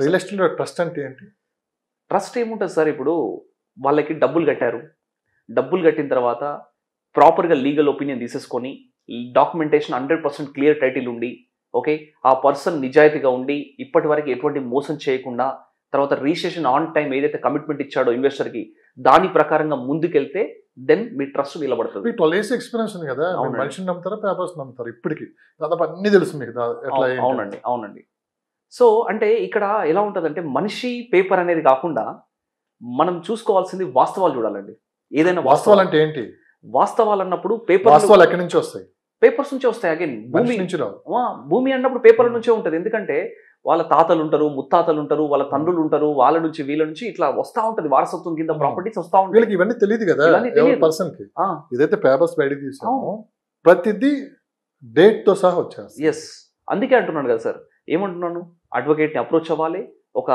Real ఎస్టేట్లో trust అంటే ఏంటి? ట్రస్ట్ ఏముంటుంది సార్, ఇప్పుడు వాళ్ళకి డబ్బులు కట్టారు, డబ్బులు కట్టిన తర్వాత ప్రాపర్గా లీగల్ ఒపీనియన్ తీసేసుకొని డాక్యుమెంటేషన్ 100% క్లియర్ టైటిల్ ఉండి, ఓకే, ఆ పర్సన్ నిజాయితీగా ఉండి ఇప్పటి వరకు ఎటువంటి మోసం చేయకుండా, తర్వాత రిజిస్ట్రేషన్ ఆన్ టైం ఏదైతే కమిట్మెంట్ ఇచ్చాడో ఇన్వెస్టర్కి దాని ప్రకారంగా ముందుకెళ్తే దెన్ మీ ట్రస్ట్ నిలబడుతుంది. మీకు 12 years ఎక్స్పీరియన్స్ ఉంది కదా, అవునండి. మనిషిని నమ్ముతారా పేపర్స్ నమ్ముతారా? ఇప్పటికి దాదాపు అన్ని తెలుసు మీకు ఎట్లా ఏంటి? అవునండి, అవునండి. సో అంటే ఇక్కడ ఎలా ఉంటుందంటే మనిషి పేపర్ అనేది కాకుండా మనం చూసుకోవాల్సింది వాస్తవాలు చూడాలండి. ఏదైనా వాస్తవాలు అంటే ఏంటి? వాస్తవాలు అన్నప్పుడు పేపర్ వాస్తవాలు ఎక్కడి నుంచి వస్తాయి? పేపర్స్ నుంచే వస్తాయి. అగైన్ మనిషి భూమి నుంచి రావు. భూమి అన్నప్పుడు పేపర్ల నుంచే ఉంటుంది. ఎందుకంటే వాళ్ళ తాతలు ఉంటారు, ముత్తాతలు ఉంటారు, వాళ్ళ తండ్రులు ఉంటారు, వాళ్ళ నుంచి వీళ్ళ నుంచి ఇట్లా వస్తా ఉంటది, వారసత్వం కింద ప్రాపర్టీస్ వస్తా ఉంటాయి. వీళ్ళకి ఇవన్నీ తెలియదు కదా ఇవన్నీ తెలియదు. పర్సన్ కి. ఇదైతే పేపర్స్ బయటకు తీసాము, ప్రతిదీ డేట్ తో సహా వచ్చేస్తుంది. ఎస్, అందుకే అంటున్నాను కదా సార్, ఏమంటున్నాను, అడ్వకేట్ ని అప్రోచ్ అవ్వాలి, ఒక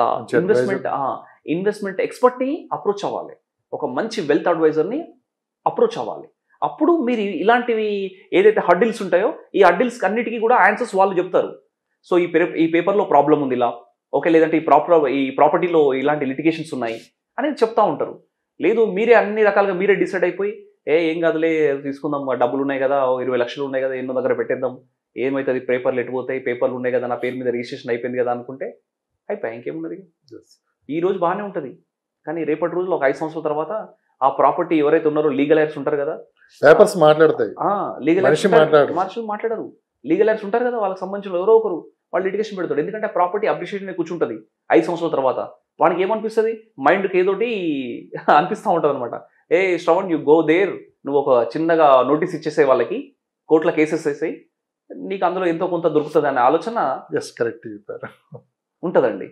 ఇన్వెస్ట్మెంట్ ఎక్స్పర్ట్ ని అప్రోచ్ అవ్వాలి, ఒక మంచి వెల్త్ అడ్వైజర్ ని అప్రోచ్ అవ్వాలి. అప్పుడు మీరు ఇలాంటివి ఏదైతే హడ్డిల్స్ ఉంటాయో ఈ హడ్డిల్స్ అన్నిటికీ కూడా ఆన్సర్స్ వాళ్ళు చెప్తారు. సో ఈ పేపర్లో ప్రాబ్లం ఉంది ఇలా, ఓకే, లేదంటే ఈ ప్రాపర్టీలో ఇలాంటి లిటిగేషన్స్ ఉన్నాయి అనేది చెప్తా ఉంటారు. లేదు మీరే అన్ని రకాలుగా మీరే డిసైడ్ అయిపోయి ఏం కాదులే తీసుకుందాం, డబ్బులు ఉన్నాయి కదా, 20 లక్షలు ఉన్నాయి కదా, ఎన్నో దగ్గర పెట్టేద్దాం, ఏమవుతుంది, పేపర్లు ఎట్టుపోతాయి, పేపర్లు ఉన్నాయి కదా, నా పేరు మీద రిజిస్ట్రేషన్ అయిపోయింది కదా అనుకుంటే అయిపోయి ఇంకేమున్నది. ఈ రోజు బాగానే ఉంటుంది, కానీ రేపటి రోజులో ఒక 5 సంవత్సరాల తర్వాత ఆ ప్రాపర్టీ ఎవరైతే ఉన్నారో లీగల్ ఎయిర్స్ ఉంటారు కదా, పేపర్స్ మాట్లాడతాయి, మనుషులు మాట్లాడరు, లీగల్ ఎయిర్స్ ఉంటారు కదా, వాళ్ళకి సంబంధించిన ఎవరో ఒకరు వాళ్ళు లిటిగేషన్ పెడతాడు. ఎందుకంటే ప్రాపర్టీ అప్రిషియేషన్ కూర్చుంటుంది 5 సంవత్సరాల తర్వాత. వానికి ఏమనిపిస్తుంది, మైండ్కి ఏదోటి అనిపిస్తూ ఉంటుంది అనమాట. శ్రవణ్ యూ గో దేర్, నువ్వు ఒక చిన్నగా నోటీస్ ఇచ్చేసే వాళ్ళకి, కోర్టులో కేసెస్ వేసాయి, నీకు అందులో ఎంతో కొంత దొరుకుతుంది అనే ఆలోచన ఉంటుందండి.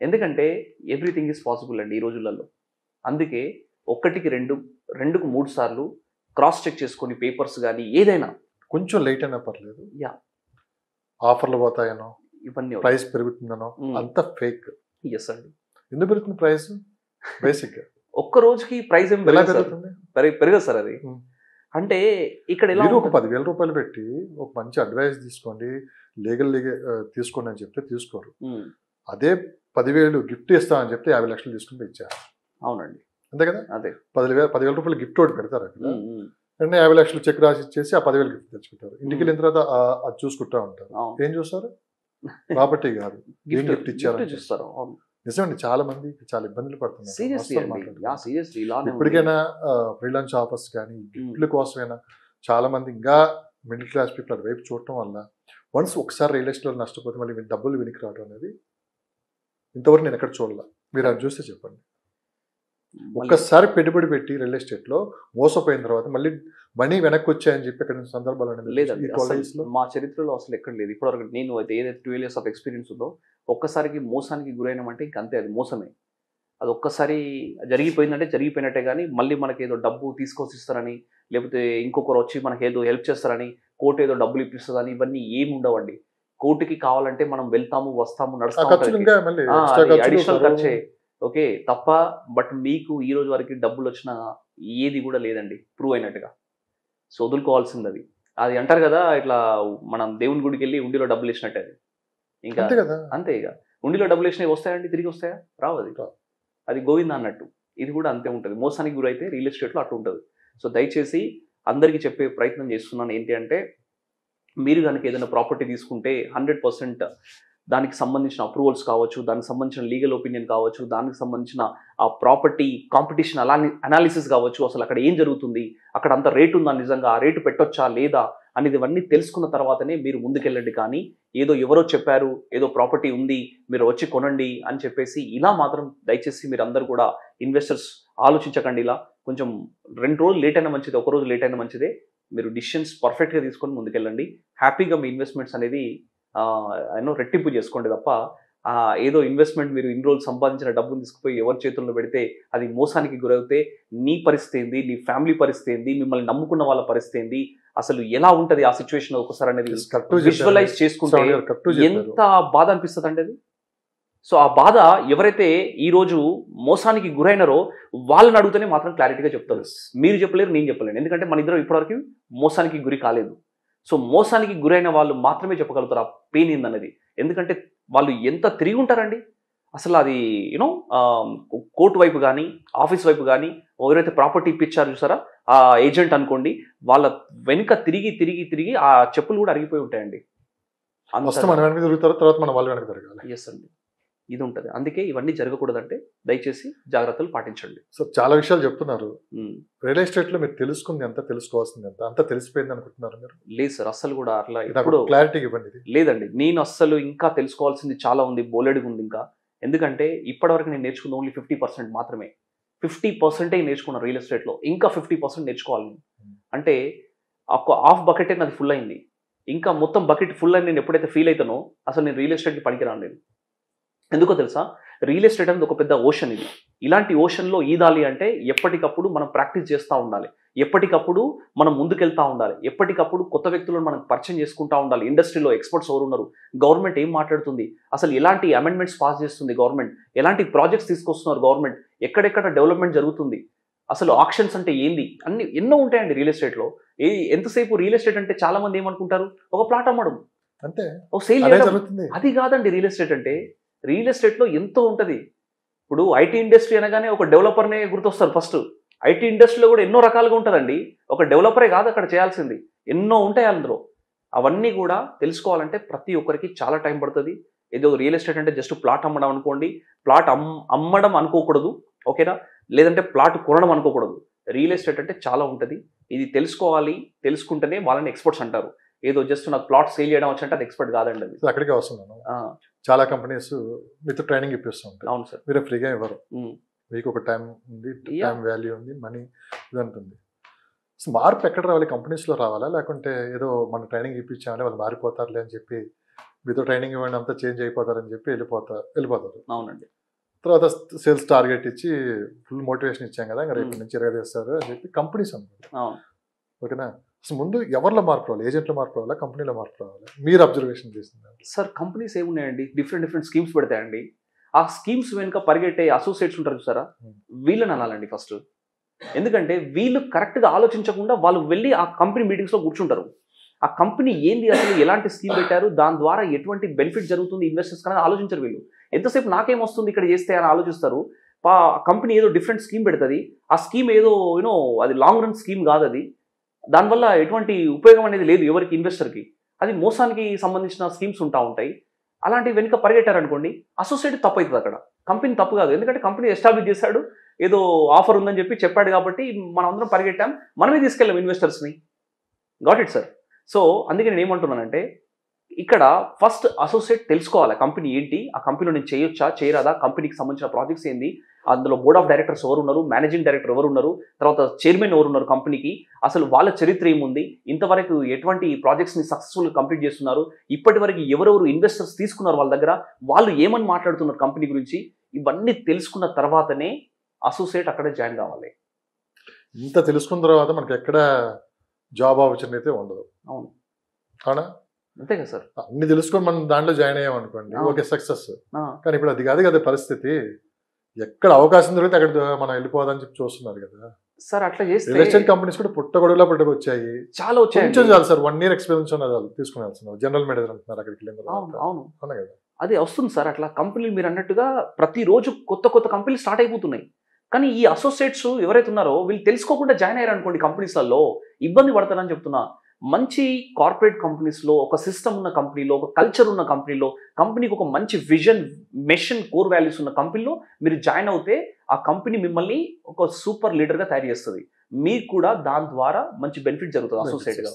ఎందుకంటే ఎవ్రీథింగ్ ఈజ్ పాసిబుల్ అండి ఈ రోజులలో. అందుకే 1కి 2, 2కు 3 సార్లు క్రాస్ చెక్ చేసుకొని పేపర్స్ కానీ ఏదైనా కొంచెం లేట్ అయినా పర్లేదు, యా, ఆఫర్లు పోతాయనో, ఇవన్నీ ప్రైస్ పెరుగుతుందనో, అంత ఫేక్. ఎస్ అండి. ఎందుకు పెరుగుతుంది ప్రైస్? బేసిక్ ఒక్క రోజుకి ప్రైస్ ఏం పెరగదు సార్. అది అంటే ఇక్కడ ఎలా ఒక 10,000 రూపాయలు పెట్టి ఒక మంచి అడ్వైస్ తీసుకోండి, లీగల్ తీసుకోండి అని చెప్తే తీసుకోరు. అదే 10,000 గిఫ్ట్ ఇస్తామని చెప్తే 50 లక్షలు తీసుకుని ఇచ్చారు. అవునండి, అంతే కదా. అదే 10,000 రూపాయలు గిఫ్ట్ ఒకటి పెడతారు అక్కడ, వెంటనే 50 లక్షలు చెక్ రాసి ఇచ్చేసి ఆ 10,000 గిఫ్ట్ తెచ్చుకుంటారు. ఇంటికి వెళ్ళిన తర్వాత అది చూసుకుంటా ఉంటారు. ఏం చూస్తారు? ప్రాపర్టీ కాదు, గిఫ్ట్ ఇచ్చారు చూస్తారు. నిజమండి, చాలా మంది చాలా ఇబ్బందులు పడుతున్నారు. ఇప్పటికైనా ఫ్రీలాన్స్ ఆఫర్స్ కానీ గిఫ్ట్ల కోసమైనా చాలా మంది ఇంకా మిడిల్ క్లాస్ పీపుల్ అది వైపు చూడటం వల్ల వన్స్ ఒకసారి రియల్ ఎస్టేట్లో నష్టపోతే మళ్ళీ డబ్బులు వెనక్కి రావడం అనేది ఇంతవరకు నేను ఎక్కడ చూడాల. మీరు అది చూస్తే చెప్పండి. ఒక్కసారి పెట్టుబడి పెట్టి రియల్ ఎస్టేట్లో మోసపోయిన తర్వాత మళ్ళీ మనీ వెనక్కి వచ్చాయని చెప్పి అక్కడ సందర్భాలు అనేది లేదండి. మా చరిత్రలో అసలు ఎక్కడ లేదు ఇప్పటివరకు. నేను అయితే ఏదైతే 12 years ఆఫ్ ఎక్స్పీరియన్స్ ఉందో ఒక్కసారికి మోసానికి గురైనామంటే ఇంకంతే, అది మోసమే. అది ఒక్కసారి జరిగిపోయిందంటే జరిగిపోయినట్టే. కానీ మళ్ళీ మనకి ఏదో డబ్బు తీసుకొచ్చిస్తారని, లేకపోతే ఇంకొకరు వచ్చి మనకి ఏదో హెల్ప్ చేస్తారని, కోర్టు ఏదో డబ్బులు ఇప్పిస్తుందని ఇవన్నీ ఏమి ఉండవండి. కోర్టుకి కావాలంటే మనం వెళ్తాము, వస్తాము, నడుస్తాము, అడిషనల్ ఖర్చే, ఓకే తప్ప. బట్ మీకు ఈ రోజు వరకు డబ్బులు వచ్చిన ఏది కూడా లేదండి ప్రూవ్ అయినట్టుగా. సో వదులుకోవాల్సింది అది. అది అంటారు కదా, ఇట్లా మనం దేవుని గుడికి వెళ్ళి ఉండిలో డబ్బులు ఇచ్చినట్టే. అది ఇంకా అంతే. ఇక ఉండిలో డబ్బులు ఇచ్చినవి వస్తాయండి, తిరిగి వస్తాయా? రావు. అది గోవింద అన్నట్టు. ఇది కూడా అంతే ఉంటుంది. మోసానికి గురైతే రియల్ ఎస్టేట్లో అట్లా ఉంటుంది. సో దయచేసి అందరికీ చెప్పే ప్రయత్నం చేస్తున్నాను ఏంటి అంటే, మీరు కనుక ఏదైనా ప్రాపర్టీ తీసుకుంటే 100% దానికి సంబంధించిన అప్రూవల్స్ కావచ్చు, దానికి సంబంధించిన లీగల్ ఒపీనియన్ కావచ్చు, దానికి సంబంధించిన ఆ ప్రాపర్టీ కాంపిటీషన్ అనాలిసిస్ కావచ్చు, అసలు అక్కడ ఏం జరుగుతుంది, అక్కడ అంత రేటు ఉందా, నిజంగా ఆ రేటు పెట్టొచ్చా లేదా అనేది ఇవన్నీ తెలుసుకున్న తర్వాతనే మీరు ముందుకెళ్ళండి. కానీ ఏదో ఎవరో చెప్పారు, ఏదో ప్రాపర్టీ ఉంది మీరు వచ్చి కొనండి అని చెప్పేసి ఇలా మాత్రం దయచేసి మీరు అందరూ కూడా ఇన్వెస్టర్స్ ఆలోచించకండి. ఇలా కొంచెం 2 రోజులు లేట్ అయినా మంచిదే, 1 రోజు లేట్ అయినా మంచిదే. మీరు డిసిషన్స్ పర్ఫెక్ట్గా తీసుకొని ముందుకెళ్ళండి. హ్యాపీగా మీ ఇన్వెస్ట్మెంట్స్ అనేది రెట్టింపు చేసుకోండి తప్ప ఏదో ఇన్వెస్ట్మెంట్ మీరు ఇన్ని రోజులు సంపాదించిన డబ్బును తీసుకుపోయి ఎవరి చేతుల్లో పెడితే అది మోసానికి గురవుతే నీ పరిస్థితి ఏంది, నీ ఫ్యామిలీ పరిస్థితి ఏంది, మిమ్మల్ని నమ్ముకున్న వాళ్ళ పరిస్థితి ఏంది, అసలు ఎలా ఉంటుంది ఆ సిచ్యువేషన్ ఒకసారి అనేది విజువలైజ్ చేసుకుంటే ఎంత బాధ అనిపిస్తుంది అండి అది. సో ఆ బాధ ఎవరైతే ఈ రోజు మోసానికి గురైనారో వాళ్ళని అడిగితేనే మాత్రం క్లారిటీగా చెప్తారు. మీరు చెప్పలేరు, నేను చెప్పలేను. ఎందుకంటే మన ఇద్దరం ఇప్పటివరకు మోసానికి గురి కాలేదు. సో మోసానికి గురైన వాళ్ళు మాత్రమే చెప్పగలుగుతారు ఆ పెయిన్ ఏందన్నది. ఎందుకంటే వాళ్ళు ఎంత తిరిగి ఉంటారండి. అసలు అది యూనో కోర్టు వైపు కానీ ఆఫీస్ వైపు కానీ ఎవరైతే ప్రాపర్టీ ఇప్పించారో చూసారా ఆ ఏజెంట్ అనుకోండి, వాళ్ళ వెనుక తిరిగి తిరిగి తిరిగి ఆ చెప్పులు కూడా అరిగిపోయి ఉంటాయండి. మన వెనక తిరుగుతారు, తర్వాత మన వాళ్ళ వెనక తిరగాలి. ఎస్ అండి, ఇది ఉంటుంది. అందుకే ఇవన్నీ జరగకూడదంటే దయచేసి జాగ్రత్తలు పాటించండి. సో చాలా విషయాలు చెప్తున్నారు. రియల్ ఎస్టేట్ లో మీరు తెలుసుకుంది ఎంత, తెలుసుకోవాల్సింది ఎంత, అంతా తెలిసిపోయింది అనుకుంటున్నారు మీరు? లేదు సార్, అస్సలు కూడా అట్లా ఇప్పుడు క్లారిటీ ఇవ్వండి. లేదండి, నేను అస్సలు ఇంకా తెలుసుకోవాల్సింది చాలా ఉంది, బోలెడుగా ఉంది ఇంకా. ఎందుకంటే ఇప్పటివరకు నేను నేర్చుకుంది ఓన్లీ 50% మాత్రమే. 50% నేర్చుకున్నాను రియల్ ఎస్టేట్లో, ఇంకా 50% నేర్చుకోవాలి. అంటే ఒక హాఫ్ బకెటే నాది ఫుల్ అయింది, ఇంకా మొత్తం బకెట్ ఫుల్ అని నేను ఎప్పుడైతే ఫీల్ అవుతానో అసలు నేను రియల్ ఎస్టేట్కి పనికిరాను నేను. ఎందుకో తెలుసా, రియల్ ఎస్టేట్ అనేది ఒక పెద్ద ఓషన్. ఇది ఇలాంటి ఓషన్లో ఈదాలి అంటే ఎప్పటికప్పుడు మనం ప్రాక్టీస్ చేస్తూ ఉండాలి, ఎప్పటికప్పుడు మనం ముందుకెళ్తూ ఉండాలి, ఎప్పటికప్పుడు కొత్త వ్యక్తులను మనం పరిచయం చేసుకుంటూ ఉండాలి. ఇండస్ట్రీలో ఎక్స్పర్ట్స్ ఎవరు ఉన్నారు, గవర్నమెంట్ ఏం మాట్లాడుతుంది, అసలు ఎలాంటి అమెండ్మెంట్స్ పాస్ చేస్తుంది గవర్నమెంట్, ఎలాంటి ప్రాజెక్ట్స్ తీసుకొస్తున్నారు గవర్నమెంట్, ఎక్కడెక్కడ డెవలప్మెంట్ జరుగుతుంది, అసలు ఆక్షన్స్ అంటే ఏంది, అన్ని ఎన్నో ఉంటాయండి రియల్ ఎస్టేట్లో. ఎంతసేపు రియల్ ఎస్టేట్ అంటే చాలా మంది ఏమనుకుంటారు, ఒక ప్లాట్ అమ్మడం అంతే, ఓ సేల్ చేయడం. అది కాదండి రియల్ ఎస్టేట్ అంటే. రియల్ ఎస్టేట్లో ఎంతో ఉంటుంది. ఇప్పుడు ఐటీ ఇండస్ట్రీ అనగానే ఒక డెవలపర్నే గుర్తొస్తారు ఫస్ట్. ఐటీ ఇండస్ట్రీలో కూడా ఎన్నో రకాలుగా ఉంటుందండి, ఒక డెవలపరే కాదు అక్కడ చేయాల్సింది, ఎన్నో ఉంటాయి అందులో. అవన్నీ కూడా తెలుసుకోవాలంటే ప్రతి ఒక్కరికి చాలా టైం పడుతుంది. ఏదో రియల్ ఎస్టేట్ అంటే జస్ట్ ప్లాట్ అమ్మడం అనుకోండి, ప్లాట్ అమ్మడం అనుకోకూడదు, ఓకేనా, లేదంటే ప్లాట్ కొనడం అనుకోకూడదు. రియల్ ఎస్టేట్ అంటే చాలా ఉంటుంది, ఇది తెలుసుకోవాలి, తెలుసుకుంటేనే వాళ్ళని ఎక్స్పర్ట్స్ అంటారు. ఏదో జస్ట్ నాకు ప్లాట్ సేల్ చేయడం వచ్చంటే అది ఎక్స్పర్ట్ కాదండి. అది అక్కడికే వస్తున్నాను. చాలా కంపెనీస్ మీతో ట్రైనింగ్ ఇప్పిస్తుంటాయి. అవును సార్, మీరు ఫ్రీగా ఇవ్వరు, మీకు ఒక టైం ఉంది, టైం వాల్యూ ఉంది, మనీ ఇది ఉంటుంది. మార్పు ఎక్కడ రావాలి, కంపెనీస్లో రావాలా, లేకుంటే ఏదో మన ట్రైనింగ్ ఇప్పించామని వాళ్ళు మారిపోతారులే అని చెప్పి మీతో ట్రైనింగ్ ఇవ్వండి అంతా చేంజ్ అయిపోతారని చెప్పి వెళ్ళిపోతారు. అవునండి. తర్వాత సేల్స్ టార్గెట్ ఇచ్చి ఫుల్ మోటివేషన్ ఇచ్చాం కదా, ఇంకా రేపు నుంచి చేస్తారు అని చెప్పి కంపెనీస్ అనుకుంటారు. ఓకేనా, అసలు ముందు ఎవరిలో మార్పు రావాలి, ఏజెంట్లో మార్పు రావాలా, కంపెనీలో మార్పు రావాలి, మీరు అబ్జర్వేషన్ చేసింది? సార్ కంపెనీస్ ఏమున్నాయండి, డిఫరెంట్ స్కీమ్స్ పెడతాయండి. ఆ స్కీమ్స్ వెనుక పరిగెట్టే అసోసియేట్స్ ఉంటారు చూసారా, వీళ్ళని అనాలండి ఫస్ట్. ఎందుకంటే వీళ్ళు కరెక్ట్గా ఆలోచించకుండా వాళ్ళు వెళ్ళి ఆ కంపెనీ మీటింగ్స్లో కూర్చుంటారు. ఆ కంపెనీ ఏంది, అసలు ఎలాంటి స్కీమ్ పెట్టారు, దాని ద్వారా ఎటువంటి బెనిఫిట్ జరుగుతుంది ఇన్వెస్టర్స్ కానీ ఆలోచించరు వీళ్ళు. ఎంతసేపు నాకేం వస్తుంది ఇక్కడ చేస్తే అని ఆలోచిస్తారు. కంపెనీ ఏదో డిఫరెంట్ స్కీమ్ పెడుతుంది, ఆ స్కీమ్ ఏదో యూనో అది లాంగ్ రన్ స్కీమ్ కాదు, అది దానివల్ల ఎటువంటి ఉపయోగం అనేది లేదు ఎవరికి, ఇన్వెస్టర్కి. అది మోసానికి సంబంధించిన స్కీమ్స్ ఉంటాయి. అలాంటి వెనుక పరిగెట్టారనుకోండి, అసోసియేట్ తప్పు అవుతుంది అక్కడ, కంపెనీ తప్పు కాదు. ఎందుకంటే కంపెనీ ఎస్టాబ్లిష్ చేశాడు, ఏదో ఆఫర్ ఉందని చెప్పాడు కాబట్టి మనం అందరం పరిగెట్టాం, మనమే తీసుకెళ్ళాం ఇన్వెస్టర్స్ని. Got it sir. సో అందుకే నేను ఏమంటున్నానంటే ఇక్కడ ఫస్ట్ అసోసియేట్ తెలుసుకోవాలి కంపెనీ ఏంటి, ఆ కంపెనీలో నేను చేయొచ్చా చేయరాదా, కంపెనీకి సంబంధించిన ప్రాజెక్ట్స్ ఏంది, అందులో బోర్డ్ ఆఫ్ డైరెక్టర్స్ ఎవరు ఉన్నారు, మేనేజింగ్ డైరెక్టర్ ఎవరు ఉన్నారు, తర్వాత చైర్మన్ ఎవరు ఉన్నారు కంపెనీకి, అసలు వాళ్ళ చరిత్ర ఏముంది, ఇంతవరకు ఎటువంటి ప్రాజెక్ట్స్ని సక్సెస్ఫుల్గా కంప్లీట్ చేస్తున్నారు, ఇప్పటి వరకు ఎవరెవరు ఇన్వెస్టర్స్ తీసుకున్నారు వాళ్ళ దగ్గర, వాళ్ళు ఏమని మాట్లాడుతున్నారు కంపెనీ గురించి, ఇవన్నీ తెలుసుకున్న తర్వాతనే అసోసియేట్ అక్కడే జాయిన్ కావాలి. ఇంత తెలుసుకున్న తర్వాత మనకి ఎక్కడ జాబ్ ఆపర్చునిటీ అయితే ఉండదు. అవును, అవునా, అంతే కదా సార్. అన్ని తెలుసుకొని మనం దాంట్లో జాయిన్ అయ్యామనుకోండి, ఓకే సక్సెస్. కానీ ఇప్పుడు అది కాదు కదా పరిస్థితి, ఎక్కడ అవకాశం దొరికితే అక్కడ మనం వెళ్ళిపోదని చెప్పి చూస్తున్నారు కదా సార్. అట్లా చేస్తే రియల్ ఎస్టేట్ కంపెనీస్ కూడా పుట్టగొడుగులా పుట్టకొచ్చాయి, చాలా వచ్చాయి. కొంచెం చాలు సార్, 1 year ఎక్స్పీరియన్స్ ఉన్నది తీసుకునేస్తున్నారు, జనరల్ మేనేజర్ అంటున్నారు అక్కడికి వెళ్ళిన. అవును కదా, అది వస్తుంది సార్. అట్లా కంపెనీలు మీరు అన్నట్టుగా ప్రతిరోజు కొత్త కంపెనీలు స్టార్ట్ అయిపోతున్నాయి. కానీ ఈ అసోసియేట్స్ ఎవరైతే ఉన్నారో వీళ్ళు తెలుసుకోకుండా జాయిన్ అయ్యారు అనుకోండి, కంపెనీస్లలో ఇబ్బంది పడతారని చెప్తున్నా. మంచి కార్పొరేట్ కంపెనీస్లో, ఒక సిస్టమ్ ఉన్న కంపెనీలో, ఒక కల్చర్ ఉన్న కంపెనీలో, కంపెనీకి ఒక మంచి విజన్, మిషన్, కోర్ వాల్యూస్ ఉన్న కంపెనీలో మీరు జాయిన్ అవుతే ఆ కంపెనీ మిమ్మల్ని ఒక సూపర్ లీడర్గా తయారు చేస్తుంది. మీకు కూడా దాని ద్వారా మంచి బెనిఫిట్ జరుగుతుంది అసోసియేట్గా.